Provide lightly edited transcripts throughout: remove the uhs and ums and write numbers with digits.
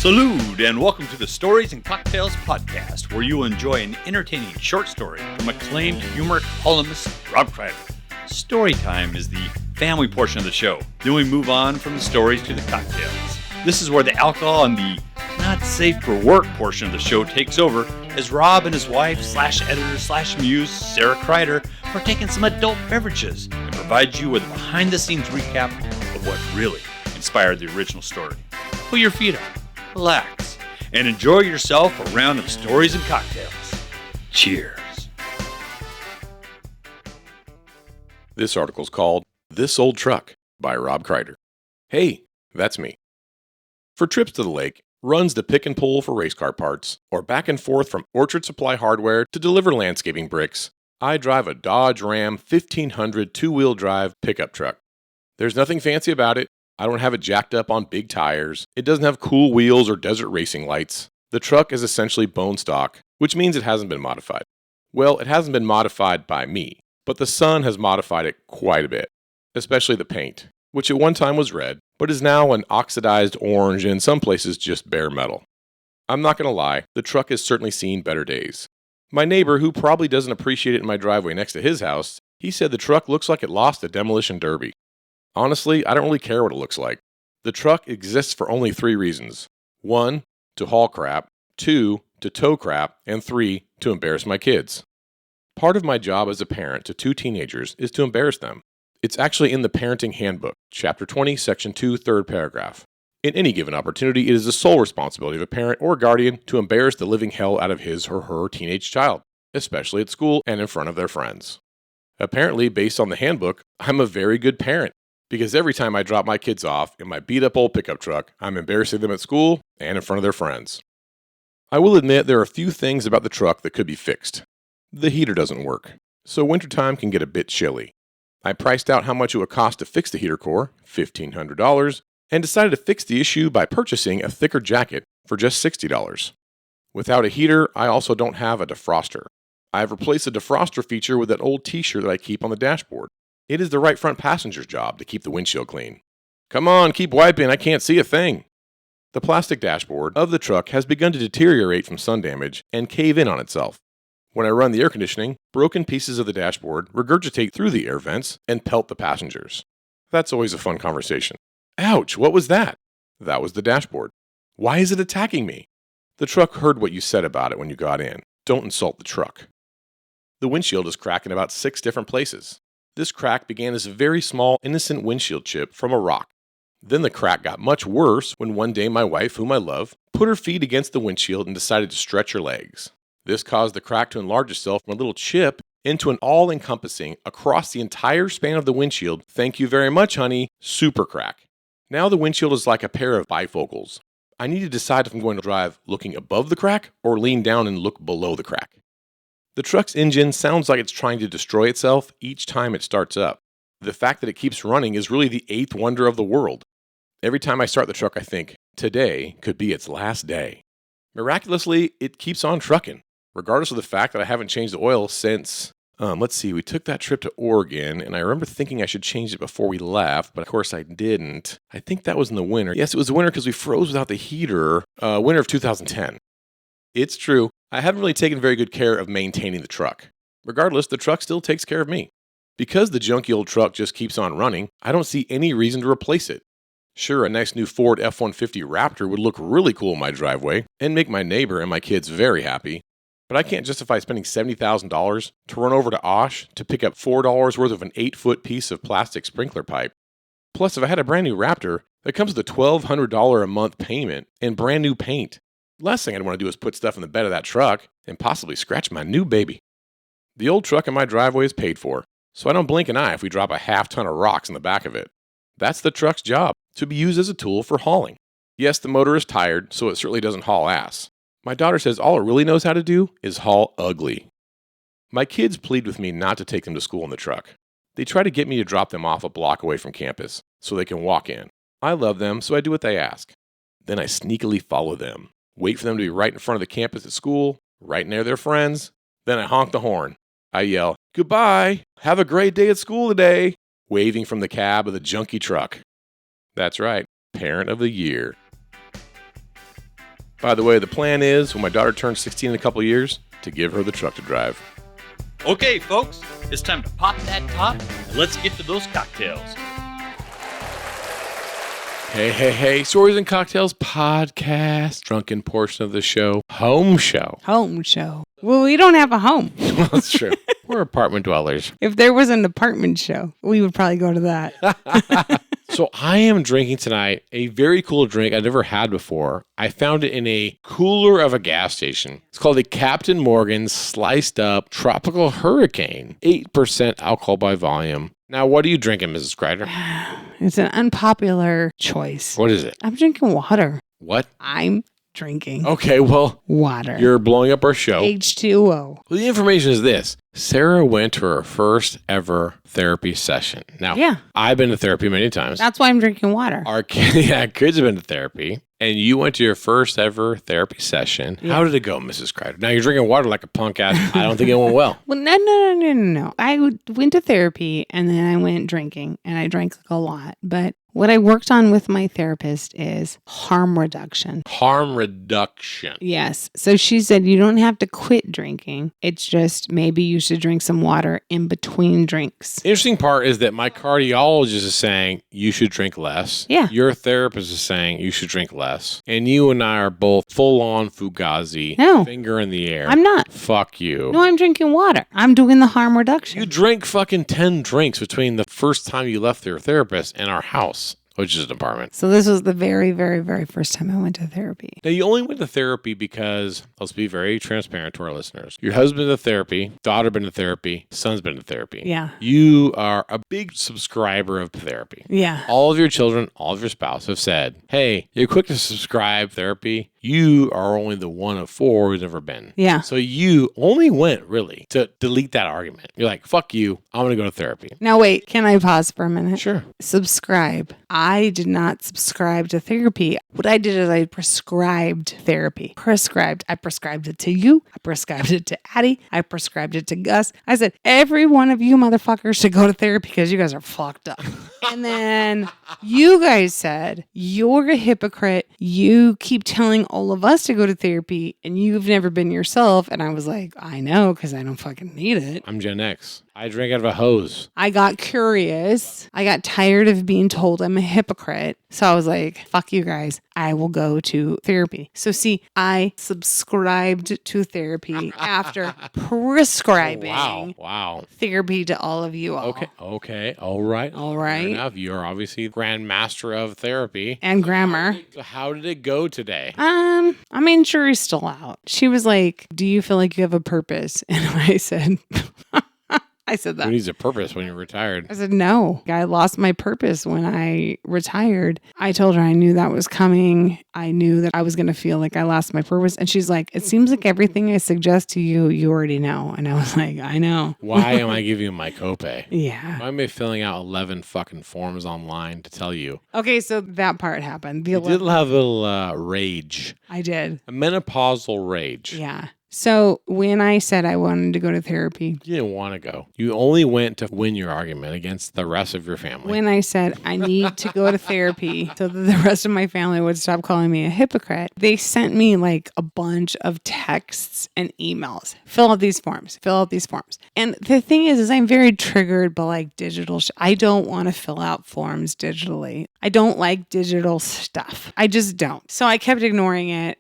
Salute and welcome to the Stories and Cocktails podcast, where you will enjoy an entertaining short story from acclaimed humor columnist Rob Kreider. Story time is the family portion of the show. Then we move on from the stories to the cocktails. This is where the alcohol and the not safe for work portion of the show takes over, as Rob and his wife /editor /muse Sara Kreider partake in some adult beverages and provide you with a behind the scenes recap of what really inspired the original story. Put your feet up, relax, and enjoy yourself a round of stories and cocktails. Cheers. This article's called This Old Truck by Rob Kreider. Hey, that's me. For trips to the lake, runs to pick and pull for race car parts, or back and forth from Orchard Supply Hardware to deliver landscaping bricks, I drive a Dodge Ram 1500 two-wheel drive pickup truck. There's nothing fancy about it. I don't have it jacked up on big tires. It doesn't have cool wheels or desert racing lights. The truck is essentially bone stock, which means it hasn't been modified. Well, it hasn't been modified by me, but the sun has modified it quite a bit, especially the paint, which at one time was red, but is now an oxidized orange and in some places just bare metal. I'm not going to lie, the truck has certainly seen better days. My neighbor, who probably doesn't appreciate it in my driveway next to his house, he said the truck looks like it lost a demolition derby. Honestly, I don't really care what it looks like. The truck exists for only 3 reasons. 1, to haul crap. 2, to tow crap. And 3, to embarrass my kids. Part of my job as a parent to 2 teenagers is to embarrass them. It's actually in the Parenting Handbook, Chapter 20, Section 2, 3rd paragraph. In any given opportunity, it is the sole responsibility of a parent or guardian to embarrass the living hell out of his or her teenage child, especially at school and in front of their friends. Apparently, based on the handbook, I'm a very good parent, because every time I drop my kids off in my beat-up old pickup truck, I'm embarrassing them at school and in front of their friends. I will admit there are a few things about the truck that could be fixed. The heater doesn't work, so wintertime can get a bit chilly. I priced out how much it would cost to fix the heater core, $1,500, and decided to fix the issue by purchasing a thicker jacket for just $60. Without a heater, I also don't have a defroster. I have replaced the defroster feature with that old t-shirt that I keep on the dashboard. It is the right front passenger's job to keep the windshield clean. Come on, keep wiping, I can't see a thing. The plastic dashboard of the truck has begun to deteriorate from sun damage and cave in on itself. When I run the air conditioning, broken pieces of the dashboard regurgitate through the air vents and pelt the passengers. That's always a fun conversation. Ouch, what was that? That was the dashboard. Why is it attacking me? The truck heard what you said about it when you got in. Don't insult the truck. The windshield is cracked in about 6 different places. This crack began as a very small, innocent windshield chip from a rock. Then the crack got much worse when one day my wife, whom I love, put her feet against the windshield and decided to stretch her legs. This caused the crack to enlarge itself from a little chip into an all-encompassing, across the entire span of the windshield, thank you very much, honey, super crack. Now the windshield is like a pair of bifocals. I need to decide if I'm going to drive looking above the crack or lean down and look below the crack. The truck's engine sounds like it's trying to destroy itself each time it starts up. The fact that it keeps running is really the 8th wonder of the world. Every time I start the truck, I think, today could be its last day. Miraculously, it keeps on trucking, regardless of the fact that I haven't changed the oil since, we took that trip to Oregon, and I remember thinking I should change it before we left, but of course I didn't. I think that was in the winter. Yes, it was the winter because we froze without the heater, winter of 2010. It's true. I haven't really taken very good care of maintaining the truck. Regardless, the truck still takes care of me. Because the junky old truck just keeps on running, I don't see any reason to replace it. Sure, a nice new Ford F-150 Raptor would look really cool in my driveway and make my neighbor and my kids very happy, but I can't justify spending $70,000 to run over to Osh to pick up $4 worth of an 8-foot piece of plastic sprinkler pipe. Plus, if I had a brand new Raptor, that comes with a $1,200 a month payment and brand new paint. Last thing I'd want to do is put stuff in the bed of that truck and possibly scratch my new baby. The old truck in my driveway is paid for, so I don't blink an eye if we drop a half-ton of rocks in the back of it. That's the truck's job, to be used as a tool for hauling. Yes, the motor is tired, so it certainly doesn't haul ass. My daughter says all it really knows how to do is haul ugly. My kids plead with me not to take them to school in the truck. They try to get me to drop them off a block away from campus so they can walk in. I love them, so I do what they ask. Then I sneakily follow them. Wait for them to be right in front of the campus at school, right near their friends. Then I honk the horn. I yell, "Goodbye, have a great day at school today," waving from the cab of the junky truck. That's right, Parent of the Year. By the way, the plan is, when my daughter turns 16 in a couple years, to give her the truck to drive. Okay, folks, it's time to pop that top and let's get to those cocktails. Hey, Stories and Cocktails podcast, drunken portion of the show, home show. Home show. Well, we don't have a home. Well, that's true. We're apartment dwellers. If there was an apartment show, we would probably go to that. So I am drinking tonight a very cool drink I've never had before. I found it in a cooler of a gas station. It's called a Captain Morgan Sliced Up Tropical Hurricane, 8% alcohol by volume. Now, what are you drinking, Mrs. Kreider? It's an unpopular choice. What is it? I'm drinking water. What? I'm drinking Okay, well, water. you're blowing up our show. H2O. Well, the information is this. Sarah went to her first ever therapy session. Now, Yeah. I've been to therapy many times. That's why I'm drinking water. Our kids have been to therapy, and you went to your first ever therapy session. Yeah. How did it go, Mrs. Kreider? Now, you're drinking water like a punk ass. I don't think it went well. Well, no. I went to therapy and then I went drinking and I drank a lot. But what I worked on with my therapist is harm reduction. Harm reduction. Yes. So she said, you don't have to quit drinking. It's just maybe you should drink some water in between drinks. Interesting part is that my cardiologist is saying you should drink less. Yeah. Your therapist is saying you should drink less. And you and I are both full on Fugazi. No. Finger in the air. I'm not. Fuck you. No, I'm drinking water. I'm doing the harm reduction. You drank fucking 10 drinks between the first time you left your therapist and our house, which is an apartment. So this was the very, very, very first time I went to therapy. Now, you only went to therapy because, let's be very transparent to our listeners. Your husband been to therapy, daughter been to therapy, son's been to therapy. Yeah. You are a big subscriber of therapy. Yeah. All of your children, all of your spouse have said, hey, you're quick to subscribe therapy. You are only the one of four who's never been. Yeah. So you only went, really, to delete that argument. You're like, fuck you, I'm going to go to therapy. Now, wait, can I pause for a minute? Sure. Subscribe. I did not subscribe to therapy. What I did is I prescribed therapy. I prescribed it to you. I prescribed it to Addie. I prescribed it to Gus. I said, every one of you motherfuckers should go to therapy because you guys are fucked up. And then you guys said, you're a hypocrite. You keep telling all of us to go to therapy and you've never been yourself. And I was like, I know, because I don't fucking need it. I'm Gen X. I drink out of a hose. I got curious. I got tired of being told I'm a hypocrite. So I was like, fuck you guys. I will go to therapy. So see, I subscribed to therapy after prescribing Wow. therapy to all of you all. Okay. All right. Fair enough. You're obviously grandmaster of therapy. And grammar. So how did it go today? I mean, jury's still out. She was like, do you feel like you have a purpose? And I said, I said that. Who needs a purpose when you're retired? I said, no, I lost my purpose when I retired. I told her I knew that was coming. I knew that I was going to feel like I lost my purpose. And she's like, it seems like everything I suggest to you, you already know. And I was like, I know. Why am I giving you my copay? Yeah. Why am I filling out 11 fucking forms online to tell you? Okay, so that part happened. You did have a little rage. I did. A menopausal rage. Yeah. So when I said I wanted to go to therapy, You didn't want to go. You only went to win your argument against the rest of your family. when I said I need to go to therapy so that the rest of my family would stop calling me a hypocrite, they sent me like a bunch of texts and emails. Fill out these forms. And the thing is I'm very triggered by like digital I don't want to fill out forms digitally. I don't like digital stuff. I just don't. So I kept ignoring it.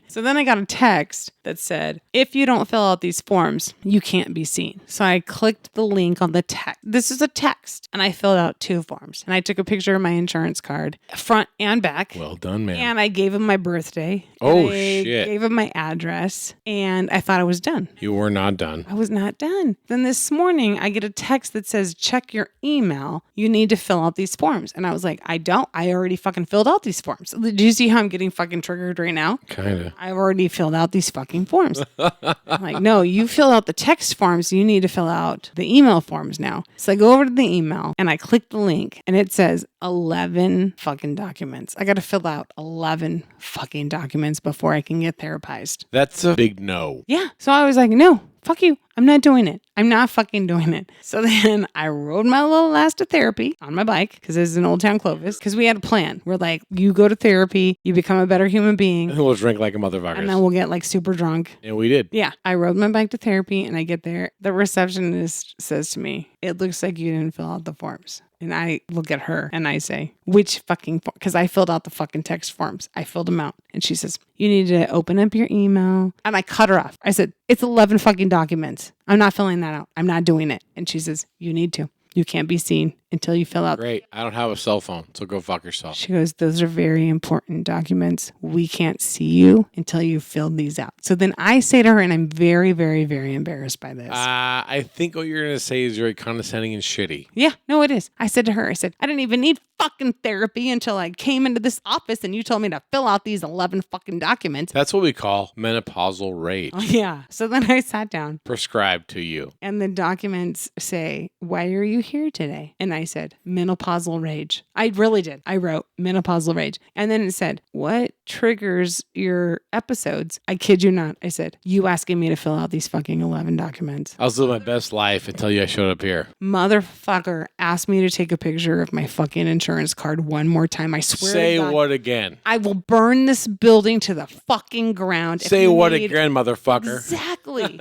So then I got a text that said, if you don't fill out these forms, you can't be seen. So I clicked the link on the text. This is a text. And I filled out 2 forms. And I took a picture of my insurance card, front and back. Well done, man. And I gave him my birthday. Oh, I shit. Gave him my address. And I thought I was done. You were not done. I was not done. Then this morning, I get a text that says, check your email. You need to fill out these forms. And I was like, I don't. I already fucking filled out these forms. Do you see how I'm getting fucking triggered right now? Kind of. I've already filled out these fucking forms. I'm like, no, you fill out the text forms. You need to fill out the email forms now. So I go over to the email and I click the link and it says 11 fucking documents. I got to fill out 11 fucking documents before I can get therapized. That's a big no. Yeah. So I was like, no, fuck you. I'm not doing it. I'm not fucking doing it. So then I rode my little ass to therapy on my bike because this is in Old Town Clovis because we had a plan. We're like, you go to therapy, you become a better human being. And we'll drink like a motherfucker. And then we'll get like super drunk. And we did. Yeah. I rode my bike to therapy and I get there. The receptionist says to me, it looks like you didn't fill out the forms. And I look at her and I say, which fucking form? Because I filled out the fucking text forms. I filled them out. And she says, you need to open up your email. And I cut her off. I said, it's 11 fucking documents. I'm not filling that out. I'm not doing it. And she says, you need to. You can't be seen until you fill out. Great. I don't have a cell phone, so go fuck yourself. She goes, those are very important documents. We can't see you until you fill these out. So then I say to her, and I'm very, very, very embarrassed by this. I think what you're going to say is very condescending and shitty. Yeah, no, it is. I said to her, I said, I didn't even need fucking therapy until I came into this office and you told me to fill out these 11 fucking documents. That's what we call menopausal rage. Oh, yeah. So then I sat down. Prescribed to you. And the documents say, why are you here today? And I said, menopausal rage. I really did. I wrote menopausal rage. And then it said, what triggers your episodes? I kid you not. I said, you asking me to fill out these fucking 11 documents. I was living my best life until you showed up here. Motherfucker asked me to take a picture of my fucking insurance card one more time. I swear Say to God, what again? I will burn this building to the fucking ground. Say what again, motherfucker? Exactly.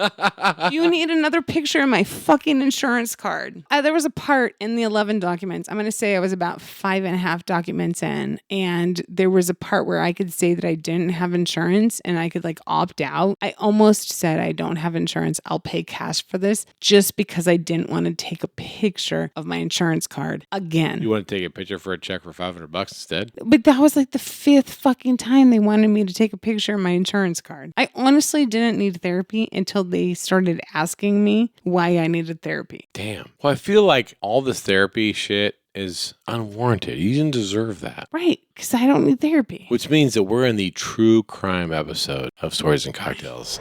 You need another picture of my fucking insurance card. There was a part in the 11 documents. I'm going to say I was about 5.5 documents in. And there was a part where I could say that I didn't have insurance and I could like opt out. I almost said I don't have insurance. I'll pay cash for this just because I didn't want to take a picture of my insurance card again. You want to take a picture for a check for $500 instead? But that was like the 5th fucking time they wanted me to take a picture of my insurance card. I honestly didn't need therapy until they started asking me why I needed therapy. Damn. Well, I feel like all this therapy shit is unwarranted. You didn't deserve that. Right, because I don't need therapy. Which means that we're in the true crime episode of Stories and Cocktails.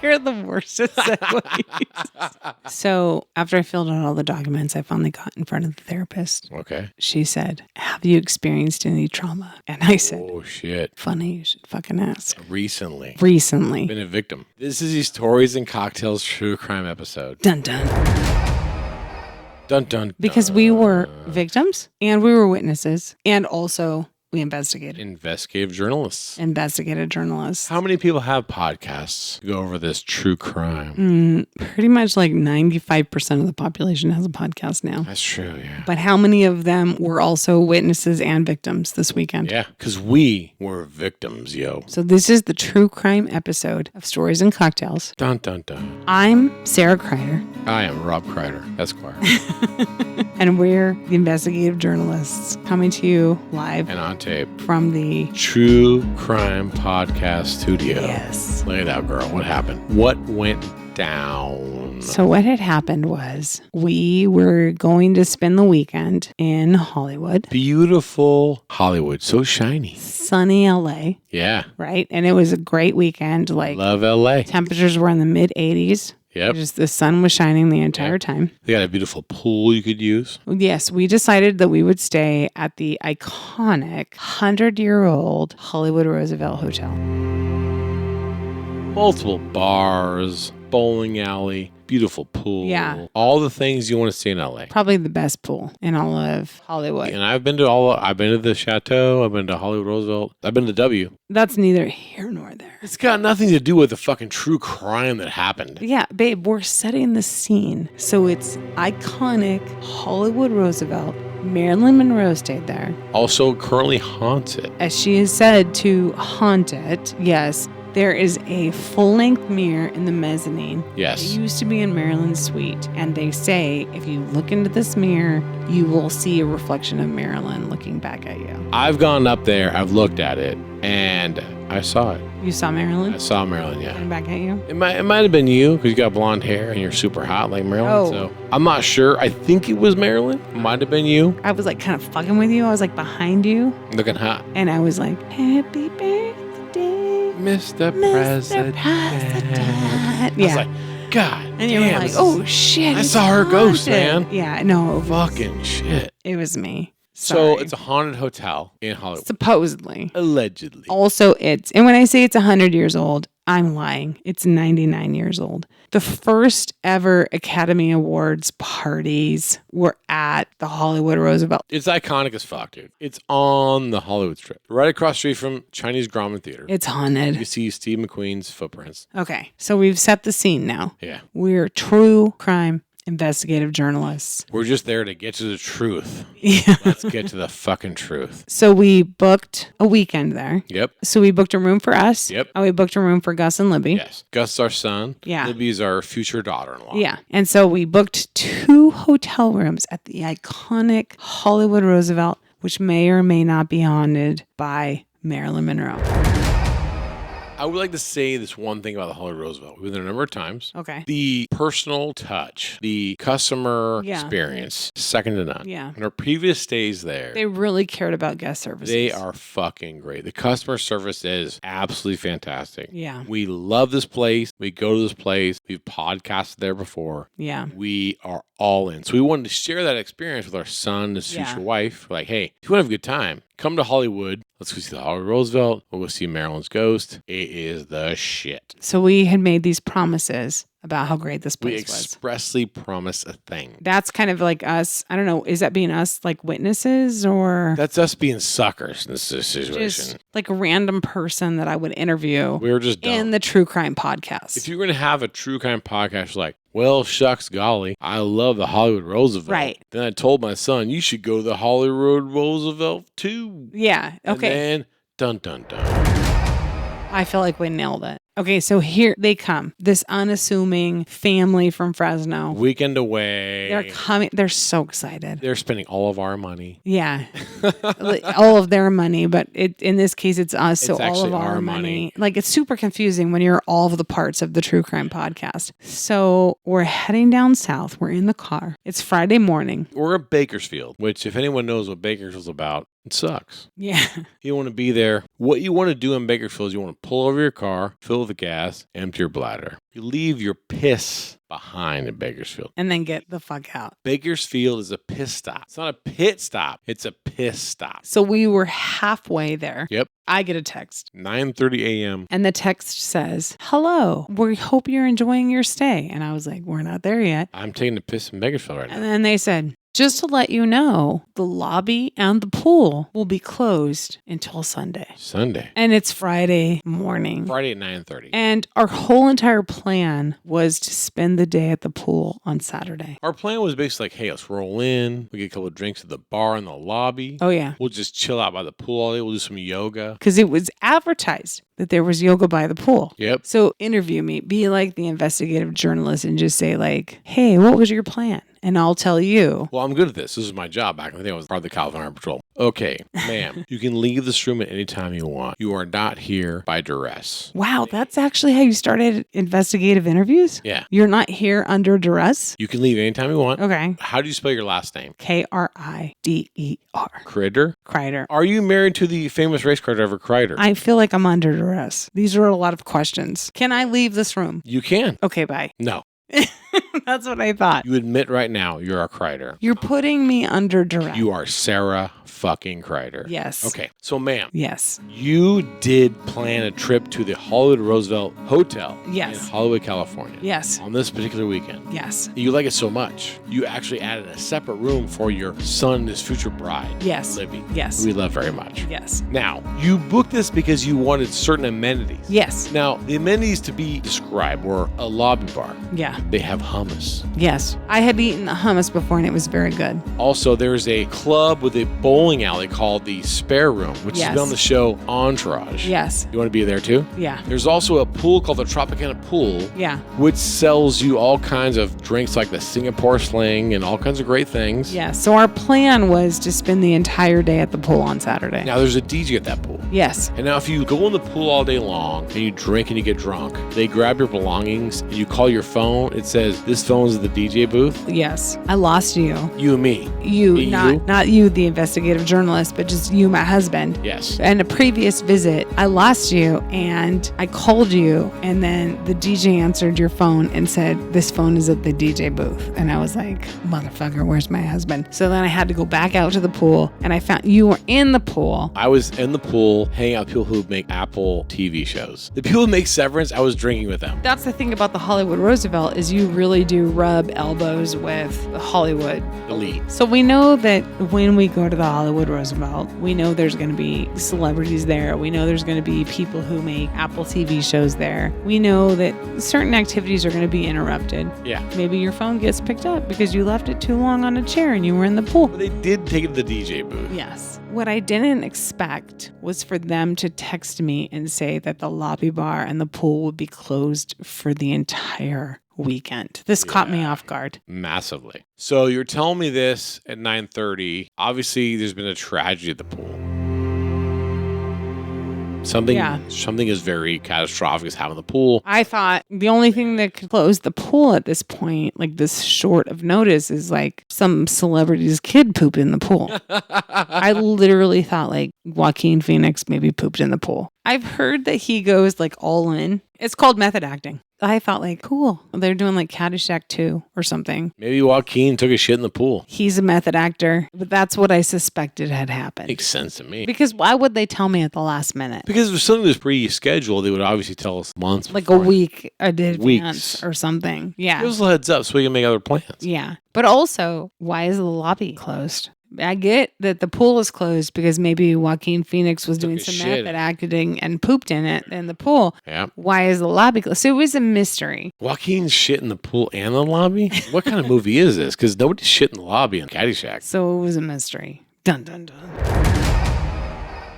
You're the worst at segues. So after I filled out all the documents, I finally got in front of the therapist. Okay. She said, have you experienced any trauma? And I said, oh, shit. Funny, you should fucking ask. Recently. Recently. Been a victim. This is the Stories and Cocktails true crime episode. Dun dun. Dun dun. Because we were victims and we were witnesses and also we investigated. Investigative journalists. Investigative journalists. How many people have podcasts to go over this true crime? Pretty much like 95% of the population has a podcast now. That's true, yeah. But how many of them were also witnesses and victims this weekend? Yeah, because we were victims, yo. So this is the true crime episode of Stories and Cocktails. Dun dun dun. I'm Sarah Kreider. I am Rob Kreider, Esquire. And we're the investigative journalists coming to you live And on tape. from the True Crime Podcast Studio. Yes. Lay it out, girl. What happened? What went down? So what had happened was we were going to spend the weekend in Hollywood. Beautiful Hollywood. So shiny. Sunny LA, Yeah. right? And it was a great weekend. Like Love LA. temperatures were in the mid 80s. Yep. Just the sun was shining the entire time. They got a beautiful pool you could use. Yes, we decided that we would stay at the iconic 100-year-old Hollywood Roosevelt Hotel. Multiple bars, bowling alley, beautiful pool. Yeah. All the things you want to see in LA. Probably the best pool in all of Hollywood. And I've been to the Chateau, I've been to Hollywood Roosevelt, I've been to W. That's neither here nor there. It's got nothing to do with the fucking true crime that happened. Yeah, babe, we're setting the scene. So it's iconic Hollywood Roosevelt. Marilyn Monroe stayed there. Also currently haunts it. As she is said to haunt it, yes, there is a full-length mirror in the mezzanine. Yes. It used to be in Marilyn's suite. And they say if you look into this mirror, you will see a reflection of Marilyn looking back at you. I've gone up there, I've looked at it, and I saw it. You saw Marilyn? I saw Marilyn, yeah. Looking back at you? It might have been you because you got blonde hair and you're super hot like Marilyn. Oh. So I'm not sure. I think it was Marilyn. Might have been you. I was like kind of fucking with you. I was like behind you. Looking hot. And I was like, happy birthday, Mr. Mr. President. President. I was like, God And you were damn, like, this oh is- shit. I it's saw her ghost, haunted. man. Yeah, no. Fucking shit. It was me. So Sorry. it's a haunted hotel in Hollywood. Supposedly. Allegedly. Also, and when I say it's 100 years old, I'm lying. It's 99 years old. The first ever Academy Awards parties were at the Hollywood Roosevelt. It's iconic as fuck, dude. It's on the Hollywood Strip. Right across the street from Chinese Grauman Theater. It's You haunted. see Steve McQueen's footprints. Okay, so we've set the scene now. Yeah. We're true crime investigative journalists. We're just there to get to the truth. Yeah. Let's get to the fucking truth. So we booked a weekend there. Yep. So we booked a room for us. Yep. And we booked a room for Gus and Libby. Yes. Gus is our son. Yeah. Libby's our future daughter-in-law. Yeah. And so we booked 2 hotel rooms at the iconic Hollywood Roosevelt, which may or may not be haunted by Marilyn Monroe. I would like to say this one thing about the Hollywood Roosevelt. We've been there a number of times. Okay. The personal touch, the customer Yeah. experience, second to none. Yeah. And our previous stays there, They really cared about guest services. they are fucking great. The customer service is absolutely fantastic. Yeah. We love this place. We go to this place. We've podcasted there before. Yeah. We are all in. So we wanted to share that experience with our son, his Yeah. future wife. We're like, hey, if you want to have a good time, come to Hollywood. Let's go see the Hollywood Roosevelt. We'll go see Marilyn's Ghost. It is the shit. So we had made these promises about how great this We place was. expressly promise a thing. That's kind of like us. I don't know. Is that being us like witnesses or That's us being suckers in this situation. just like a random person that I would interview We're just dumb. in the true crime podcast? If you're going to have a true crime podcast, you're like, well, shucks, golly, I love the Hollywood Roosevelt. Right. Then I told my son, you should go to the Hollywood Roosevelt too. Yeah. Okay. And then, dun, dun, dun. I feel like we nailed it. Okay, so here they come. This unassuming family from Fresno. Weekend away. They're coming. They're so excited. They're spending all of our money. Yeah. All of their money, but in this case, it's us. So It's all actually of our our money. money. Like, it's super confusing when you're all of the parts of the True Crime Podcast. So we're heading down south. We're in the car. It's Friday morning. We're at Bakersfield, which if anyone knows what Bakersfield's about, it sucks. Yeah. You want to be there. What you want to do in Bakersfield is you want to pull over your car, fill with gas, empty your bladder. You leave your piss behind in Bakersfield. And then get the fuck out. Bakersfield is a piss stop. It's not a pit stop. It's a piss stop. So we were halfway there. Yep. I get a text. 9:30 a.m. And the text says, "Hello, we hope you're enjoying your stay." And I was like, we're not there yet. I'm taking a piss in Bakersfield right And now. then they said, just to let you know, the lobby and the pool will be closed until Sunday. Sunday. And it's Friday morning. Friday at 9:30. And our whole entire plan was to spend the day at the pool on Saturday. Our plan was basically like, hey, let's roll in. We get a couple of drinks at the bar in the lobby. Oh, yeah. We'll just chill out by the pool all day. We'll do some yoga. Because it was advertised that there was yoga by the pool. Yep. So interview me, be like the investigative journalist and just say like, hey, what was your plan? And I'll tell you. Well, I'm good at this. This is my job back in the day. I was part of the California Highway Patrol. Okay, ma'am, you can leave this room at any time you want. You are not here by duress. Wow, that's actually how you started investigative interviews? Yeah. You're not here under duress? You can leave anytime you want. Okay. How do you spell your last name? Krider. Critter? Kreider. Are you married to the famous race car driver Kreider? I feel like I'm under duress. These are a lot of questions. Can I leave this room? You can. Okay, bye. No. That's what I thought. You admit right now you're a Kreider. You're putting me under duress. You are Sara fucking Kreider. Yes. Okay, so ma'am, Yes. you did plan a trip to the Hollywood Roosevelt Hotel Yes. in Hollywood, California. Yes. On this particular weekend. Yes. You like it so much, you actually added a separate room for your son and his future bride, Yes. Libby. Yes. Who we love very much. Yes. Now, you booked this because you wanted certain amenities. Yes. Now, the amenities to be described were a lobby bar. Yeah. They have hummus. Yes. I had eaten the hummus before and it was very good. Also, there's a club with a bowling alley called the Spare Room, which Yes. has been on the show Entourage. Yes. You want to be there too? Yeah. There's also a pool called the Tropicana Pool, Yeah. which sells you all kinds of drinks like the Singapore Sling and all kinds of great things. Yeah. So our plan was to spend the entire day at the pool on Saturday. Now, there's a DJ at that pool. Yes. And now if you go in the pool all day long and you drink and you get drunk, they grab your belongings and you call your phone. It says, this phone is the DJ booth. Yes. I lost you. You and me. You, not you, the investigative journalist, but just you, my husband. Yes. And a previous visit, I lost you and I called you, and then the DJ answered your phone and said, this phone is at the DJ booth. And I was like, motherfucker, where's my husband? So then I had to go back out to the pool, and I found you were in the pool. I was in the pool hanging out with people who make Apple TV shows. The people who make Severance, I was drinking with them. That's the thing about the Hollywood Roosevelt is you really do rub elbows with the Hollywood Elite. So we know that when we go to the Hollywood Roosevelt, we know there's going to be celebrities there. We know there's going to be people who make Apple TV shows there. We know that certain activities are going to be interrupted. Yeah. Maybe your phone gets picked up because you left it too long on a chair and you were in the pool. But they did take it to the DJ booth. Yes. What I didn't expect was for them to text me and say that the lobby bar and the pool would be closed for the entire weekend. This caught me off guard. Massively. So you're telling me this at 9:30. Obviously, there's been a tragedy at the pool. Something is very catastrophic is happening at the pool. I thought the only thing that could close the pool at this point, like this short of notice, is like some celebrity's kid pooped in the pool. I literally thought like Joaquin Phoenix maybe pooped in the pool. I've heard that he goes like all in. It's called method acting. I thought like, cool. They're doing like Caddyshack 2 or something. Maybe Joaquin took a shit in the pool. He's a method actor, but that's what I suspected had happened. Makes sense to me. Because why would they tell me at the last minute? Because if it was something that was pre-scheduled, they would obviously tell us months Like before. a week advance Weeks. or something. Yeah. Give us a heads up so we can make other plans. Yeah. But also, why is the lobby closed? I get that the pool is closed because maybe Joaquin Phoenix was doing a some shit. method acting and pooped in it in the pool. Yeah. Why is the lobby closed? So it was a mystery. Joaquin's shit in the pool and the lobby? What kind of movie is this? Because nobody's shit in the lobby in Caddyshack. So it was a mystery. Dun, dun, dun.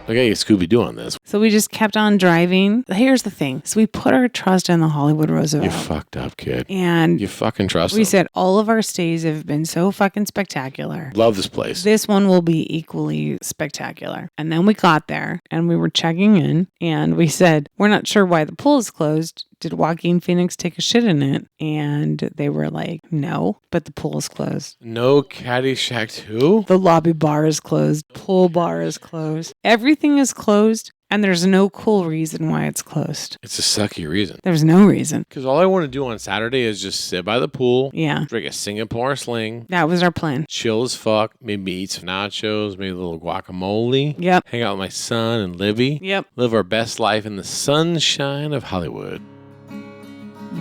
Okay, Scooby-Doo on this. So we just kept on driving. Here's the thing. So we put our trust in the Hollywood Roosevelt. You fucked up, kid. And You fucking trust we them. said all of our stays have been so fucking spectacular. Love this place. This one will be equally spectacular. And then we got there and we were checking in and we said, we're not sure why the pool is closed. Did Joaquin Phoenix take a shit in it? And they were like, no, but the pool is closed. No Caddyshack 2? The lobby bar is closed. Pool bar is closed. Everything is closed. And there's no cool reason why it's closed. It's a sucky reason. There's no reason. Because all I want to do on Saturday is just sit by the pool, Yeah. drink a Singapore Sling, That was our plan. chill as fuck, maybe eat some nachos, maybe a little guacamole. Yep. Hang out with my son and Libby. Yep. Live our best life in the sunshine of Hollywood.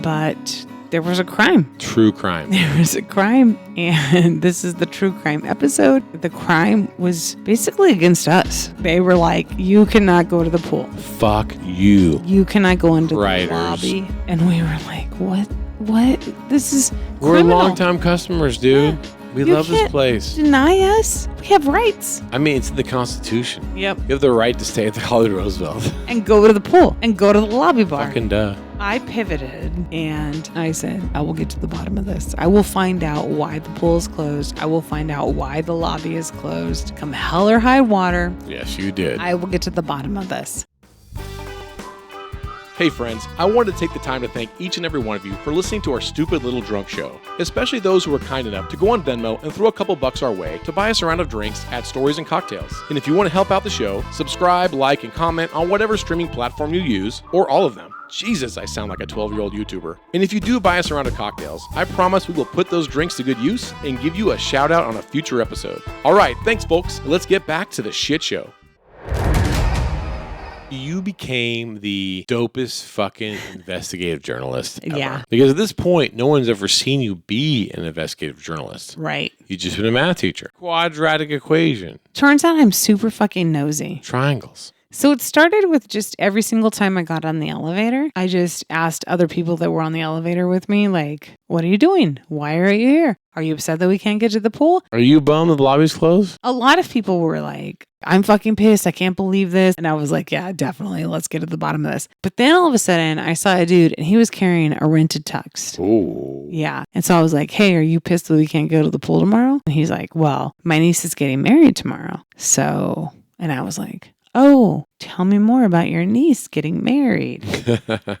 But there was a crime. True crime. There was a crime, and this is the true crime episode. The crime was basically against us. They were like, you cannot go to the pool. Fuck you. You cannot go into Writers. the lobby. And we were like, what? This is We're criminal. longtime customers, dude. We You love this can't place. Deny us? We have rights. I mean, it's in the Constitution. Yep. You have the right to stay at the Hollywood Roosevelt. And go to the pool and go to the lobby bar. Fucking duh. I pivoted and I said, I will get to the bottom of this. I will find out why the pool is closed. I will find out why the lobby is closed. Come hell or high water, Yes, you did. I will get to the bottom of this. Hey friends, I wanted to take the time to thank each and every one of you for listening to our stupid little drunk show, especially those who were kind enough to go on Venmo and throw a couple bucks our way to buy us a round of drinks at Stories and Cocktails. And if you want to help out the show, subscribe, like, and comment on whatever streaming platform you use, or all of them. Jesus, I sound like a 12-year-old YouTuber. And if you do buy us a round of cocktails, I promise we will put those drinks to good use and give you a shout out on a future episode. All right, thanks folks. Let's get back to the shit show. You became the dopest fucking investigative journalist ever. Yeah. Because at this point, no one's ever seen you be an investigative journalist. Right. You've just been a math teacher. Quadratic equation. Turns out I'm super fucking nosy. Triangles. So it started with just every single time I got on the elevator, I just asked other people that were on the elevator with me, like, what are you doing? Why are you here? Are you upset that we can't get to the pool? Are you bummed that the lobby's closed? A lot of people were like, I'm fucking pissed. I can't believe this. And I was like, yeah, definitely. Let's get to the bottom of this. But then all of a sudden I saw a dude and he was carrying a rented tux. Ooh. Yeah. And so I was like, hey, are you pissed that we can't go to the pool tomorrow? And he's like, well, my niece is getting married tomorrow. So, and I was like, oh, tell me more about your niece getting married.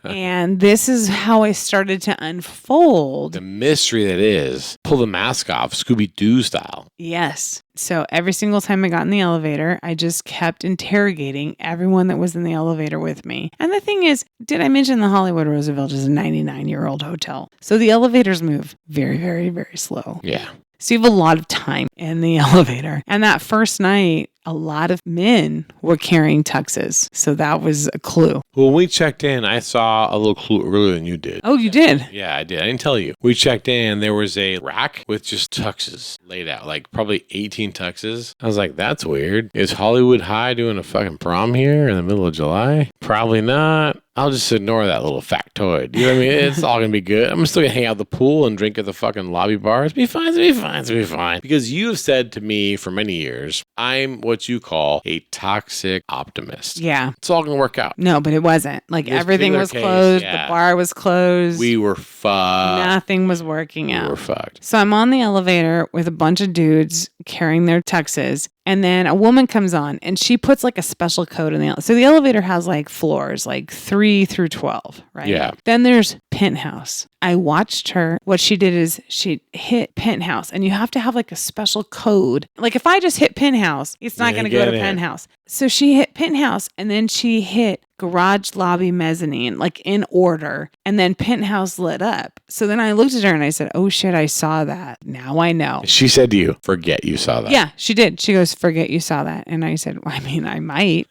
And this is how I started to unfold. The mystery that is, pull the mask off, Scooby-Doo style. Yes. So every single time I got in the elevator, I just kept interrogating everyone that was in the elevator with me. And the thing is, did I mention the Hollywood Roosevelt is a 99-year-old hotel? So the elevators move very, very, very slow. Yeah. So you have a lot of time in the elevator. And that first night, a lot of men were carrying tuxes. So that was a clue. When we checked in, I saw a little clue earlier than you did. Oh, you did? Yeah, I did. I didn't tell you. We checked in, there was a rack with just tuxes laid out, like probably 18 tuxes. I was like, that's weird. Is Hollywood High doing a fucking prom here in the middle of July? Probably not. I'll just ignore that little factoid. You know what I mean? It's all going to be good. I'm still going to hang out at the pool and drink at the fucking lobby bar. It's be fine. It's be fine. It's be fine. Because you have said to me for many years, I'm what you call a toxic optimist. Yeah. It's all going to work out. No, but it wasn't. Like In this everything particular was case, closed. yeah. The bar was closed. We were fucked. Nothing was working out. We were fucked. So I'm on the elevator with a bunch of dudes carrying their tuxes. And then a woman comes on and she puts like a special code in the elevator. So the elevator has like floors, like 3 through 12, right? Yeah. Then there's penthouse. I watched her. What she did is she hit penthouse, and you have to have like a special code. Like if I just hit penthouse, it's not going to go to penthouse. So she hit penthouse, and then she hit garage, lobby, mezzanine, like in order, and then penthouse lit up. So then I looked at her and I said, oh shit, I saw that. Now I know. She said to you, forget you saw that. Yeah, she did. She goes, forget you saw that. And I said, well, I mean, I might.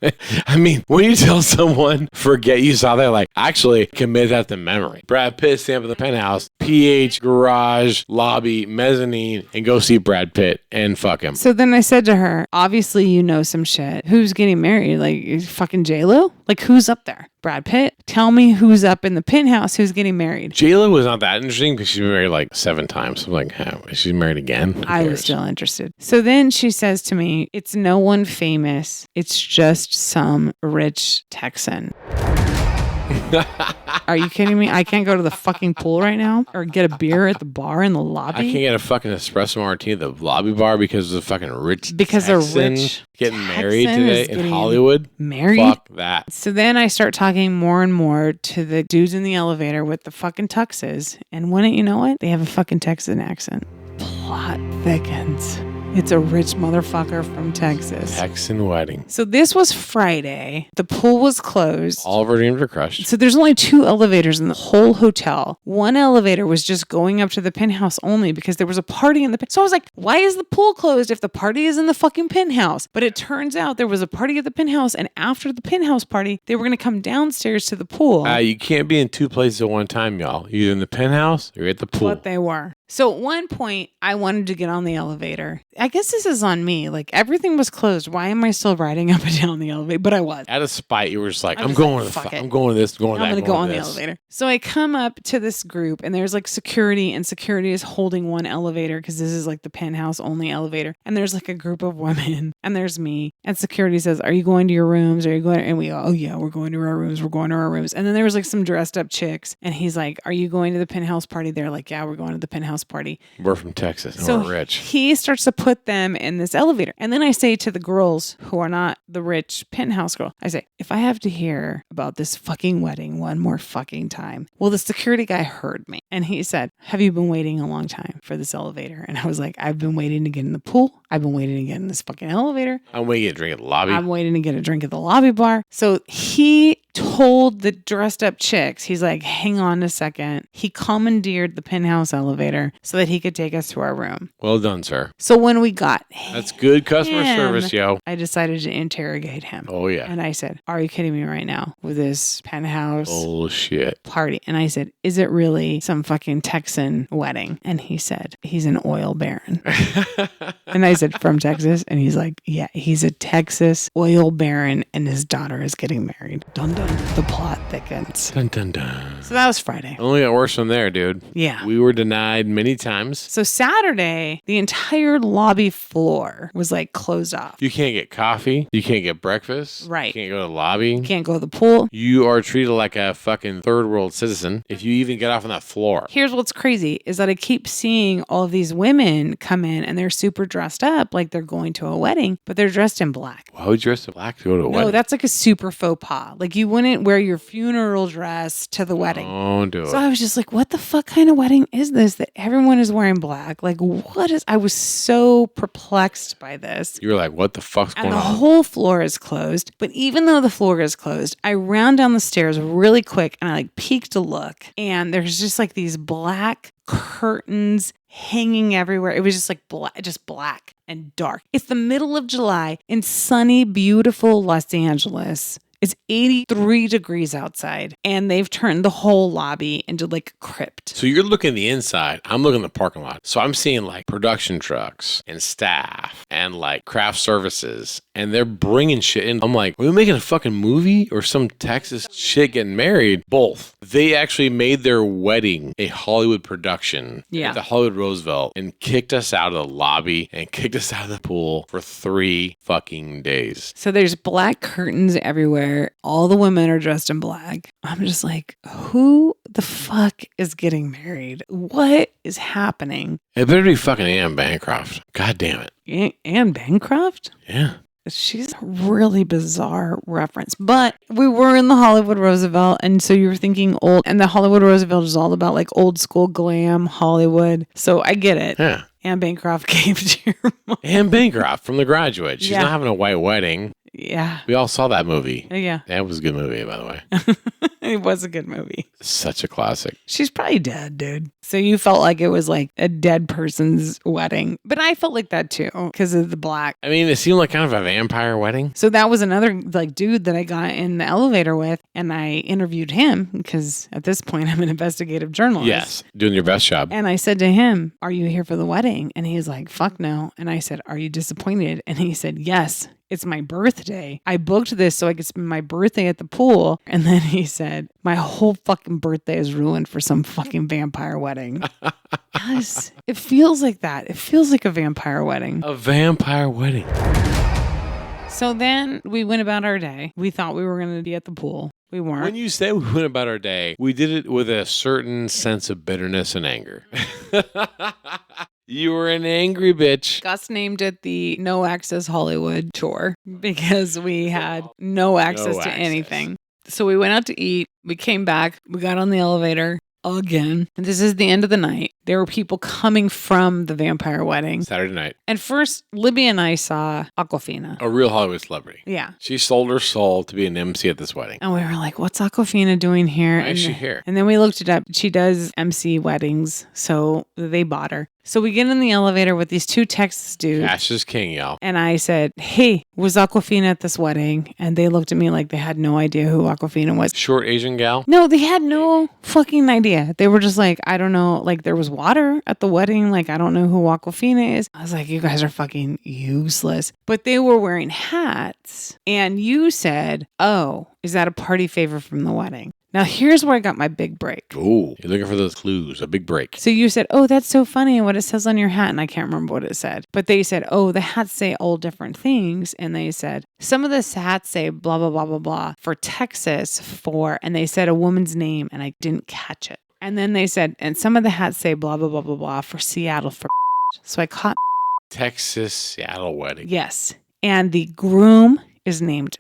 I mean, when you tell someone, forget you saw that, like, actually commit that to memory. Brad Pitt, stand up in the penthouse, PH, garage, lobby, mezzanine, and go see Brad Pitt and fuck him. So then I said to her, obviously you know some shit. Who's getting married? Like fucking J-Lo? Like who's up there? Brad Pitt? Tell me who's up in the penthouse, who's getting married. J-Lo was not that interesting because she's been married like 7 times. I'm like, she's married again? Who I was cares? still interested. So then she says to me, it's no one famous. It's just some rich Texan. Are you kidding me? I can't go to the fucking pool right now or get a beer at the bar in the lobby? I can't get a fucking espresso martini at the lobby bar because of the fucking rich because Texan a rich getting Texan married today is in getting Hollywood. Married? Fuck that. So then I start talking more and more to the dudes in the elevator with the fucking tuxes. And wouldn't you know it? They have a fucking Texan accent. Plot thickens. It's a rich motherfucker from Texas. Texan wedding. So this was Friday. The pool was closed. All of our dreams are crushed. So there's only 2 elevators in the whole hotel. One elevator was just going up to the penthouse only because there was a party in the So I was like, why is the pool closed if the party is in the fucking penthouse? But it turns out there was a party at the penthouse, and after the penthouse party, they were going to come downstairs to the pool. You can't be in 2 places at one time, y'all. You're in the penthouse or you're at the pool. But they were. So at one point, I wanted to get on the elevator. I guess this is on me. Like, everything was closed. Why am I still riding up and down the elevator? But I was. Out of spite, you were just like, I I'm was going like, to the fuck it. I'm going to this, going to that. I'm going to go on the this. elevator. So I come up to this group, and there's like security, and security is holding one elevator because this is like the penthouse only elevator. And there's like a group of women, and there's me. And security says, are you going to your rooms? Are you going? And we go, oh yeah, we're going to our rooms. We're going to our rooms. And then there was like some dressed up chicks, and he's like, are you going to the penthouse party? They're like, yeah, we're going to the penthouse party. We're from Texas and So we're rich. he starts to put them in this elevator. And then I say to the girls who are not the rich penthouse girl, I say, if I have to hear about this fucking wedding one more fucking time. Well, the security guy heard me and he said, have you been waiting a long time for this elevator? And I was like, I've been waiting to get in the pool. I've been waiting to get in this fucking elevator. I'm waiting to get a drink at the lobby. I'm waiting to get a drink at the lobby bar. So he told the dressed up chicks, he's like, hang on a second. He commandeered the penthouse elevator so that he could take us to our room. Well done, sir. So when we got That's good customer him, service, yo. I decided to interrogate him. Oh, yeah. And I said, are you kidding me right now with this penthouse Bullshit. party? And I said, is it really some fucking Texan wedding? And he said, he's an oil baron. And I said, from Texas? And he's like, yeah, he's a Texas oil baron and his daughter is getting married. Dun, dun, the plot thickens. Dun, dun, dun. So that was Friday. Only got worse from there, dude. Yeah. We were denied many times. So Saturday, the entire lobby floor was like closed off. You can't get coffee. You can't get breakfast. Right. You can't go to the lobby. You can't go to the pool. You are treated like a fucking third world citizen if you even get off on that floor. Here's what's crazy is that I keep seeing all of these women come in and they're super dressed up like they're going to a wedding, but they're dressed in black. Why would you dress in black to go to a wedding? No, that's like a super faux pas. Like you wouldn't wear your funeral dress to the wedding. Don't do it. So I was just like, what the fuck kind of wedding is this that everyone is wearing black? Like, I was so perplexed by this. You were like, what the fuck's And going the on? whole floor is closed. But even though the floor is closed, I ran down the stairs really quick and I like peeked to look. And there's just like these black curtains hanging everywhere. It was just black and dark. It's the middle of July in sunny, beautiful Los Angeles. It's 83 degrees outside, and they've turned the whole lobby into like a crypt. So you're looking the inside. I'm looking the parking lot. So I'm seeing like production trucks and staff and like craft services, and they're bringing shit in. I'm like, are we making a fucking movie or some Texas shit getting married? Both. They actually made their wedding a Hollywood production at the Hollywood Roosevelt and kicked us out of the lobby and kicked us out of the pool for 3 fucking days. So there's black curtains everywhere. All the women are dressed in black. I'm just like, who the fuck is getting married? What is happening? It better be fucking Anne Bancroft. God damn it. Anne Bancroft? Yeah. She's a really bizarre reference. But we were in the Hollywood Roosevelt, and so you were thinking old, and the Hollywood Roosevelt is all about like old school glam Hollywood. So I get it. Yeah. Anne Bancroft came to your mom. Anne Bancroft from The Graduate. She's Yeah. not having a white wedding. Yeah. We all saw that movie. Yeah. That was a good movie, by the way. It was a good movie. Such a classic. She's probably dead, dude. So you felt like it was like a dead person's wedding. But I felt like that too because of the black. I mean, it seemed like kind of a vampire wedding. So that was another like dude that I got in the elevator with, and I interviewed him because at this point I'm an investigative journalist. Yes, doing your best job. And I said to him, "Are you here for the wedding?" And he's like, "Fuck no." And I said, "Are you disappointed?" And he said, "Yes. It's my birthday. I booked this so I could spend my birthday at the pool." And then he said, "My whole fucking birthday is ruined for some fucking vampire wedding." Yes, it feels like that. It feels like a vampire wedding. A vampire wedding. So then we went about our day. We thought we were going to be at the pool. We weren't. When you say we went about our day, we did it with a certain sense of bitterness and anger. You were an angry bitch. Gus named it the No Access Hollywood tour because we had no access to anything. So we went out to eat. We came back. We got on the elevator again. And this is the end of the night. There were people coming from the vampire wedding. Saturday night. And first, Libby and I saw Aquafina. A real Hollywood celebrity. Yeah. She sold her soul to be an MC at this wedding. And we were like, what's Aquafina doing here? Why is she here? And then we looked it up. She does MC weddings. So they bought her. So we get in the elevator with these 2 Texas dudes. Cash is king, y'all. And I said, "Hey, was Aquafina at this wedding?" And they looked at me like they had no idea who Aquafina was. Short Asian gal? No, they had no fucking idea. They were just like, I don't know. Like there was water at the wedding. Like, I don't know who Aquafina is. I was like, you guys are fucking useless. But they were wearing hats. And you said, "Oh, is that a party favor from the wedding?" Now, here's where I got my big break. Ooh, you're looking for those clues, a big break. So you said, "Oh, that's so funny what it says on your hat." And I can't remember what it said. But they said, "Oh, the hats say all different things." And they said, "Some of the hats say blah, blah, blah, blah, blah for Texas for," and they said a woman's name and I didn't catch it. And then they said, "And some of the hats say blah, blah, blah, blah, blah for Seattle for." So I caught Texas Seattle wedding. yes. And the groom is named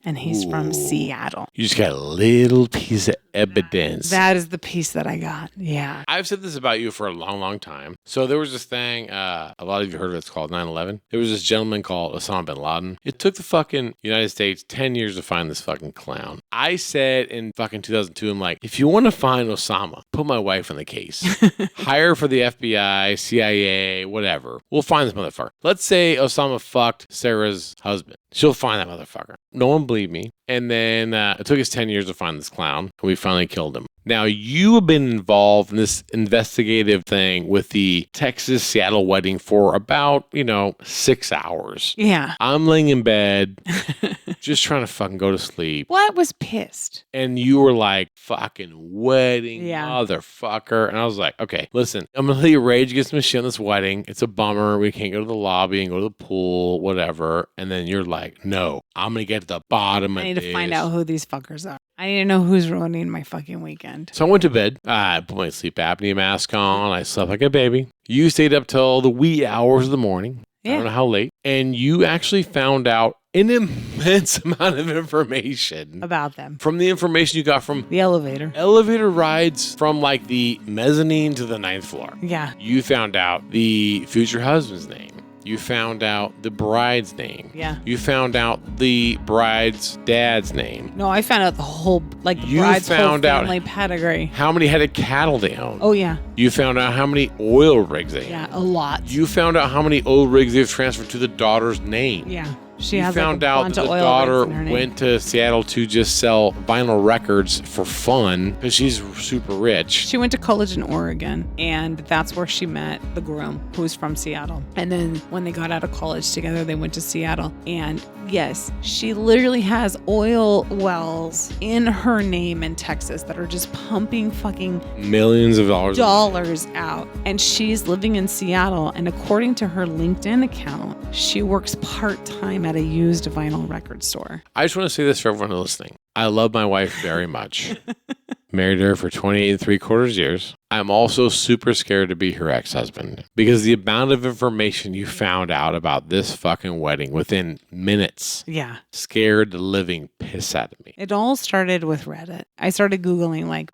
and he's from Seattle. You just got a little piece of evidence. That is the piece that I got. Yeah. I've said this about you for a long, long time. So there was this thing, a lot of you heard of it, it's called 9/11. There was this gentleman called Osama bin Laden. It took the fucking United States 10 years to find this fucking clown. I said in fucking 2002, I'm like, if you want to find Osama, put my wife in the case. Hire for the FBI, CIA, whatever. We'll find this motherfucker. Let's say Osama fucked Sarah's husband. She'll find that motherfucker. No one believed me. And then it took us 10 years to find this clown, and we finally killed him. Now, you have been involved in this investigative thing with the Texas-Seattle wedding for about, 6 hours. Yeah. I'm laying in bed, just trying to fucking go to sleep. What was pissed? And you were like, fucking wedding, Yeah. motherfucker. And I was like, okay, listen, I'm going to let you rage against my shit on this wedding. It's a bummer. We can't go to the lobby and go to the pool, whatever. And then you're like, no, I'm going to get to the bottom of this. I need to find out who these fuckers are. I need to know who's ruining my fucking weekend. So I went to bed. I put my sleep apnea mask on. I slept like a baby. You stayed up till the wee hours of the morning. Yeah. I don't know how late. And you actually found out an immense amount of information About them. from the information you got from The elevator. elevator rides from like the mezzanine to the 9th floor. Yeah. You found out the future husband's name. You found out the bride's name. Yeah. You found out the bride's dad's name. No, I found out the whole, the You bride's whole found out- family pedigree. How many head of cattle they own. Oh, yeah. You found out how many oil rigs they own. Yeah, a lot. You found out how many oil rigs they've transferred to the daughter's name. Yeah. She You has found a out bunch that of the oil daughter rigs in her name. went to Seattle to just sell vinyl records for fun because she's super rich. She went to college in Oregon, and that's where she met the groom, who's from Seattle. And then when they got out of college together, they went to Seattle. And yes, she literally has oil wells in her name in Texas that are just pumping fucking Millions of dollars. out. And she's living in Seattle. And according to her LinkedIn account, she works part-time at a used vinyl record store. I just want to say this for everyone listening. I love my wife very much. Married her for 28 3/4 years. I'm also super scared to be her ex-husband because the amount of information you found out about this fucking wedding within minutes Yeah. scared the living piss out of me. It all started with Reddit. I started Googling wedding.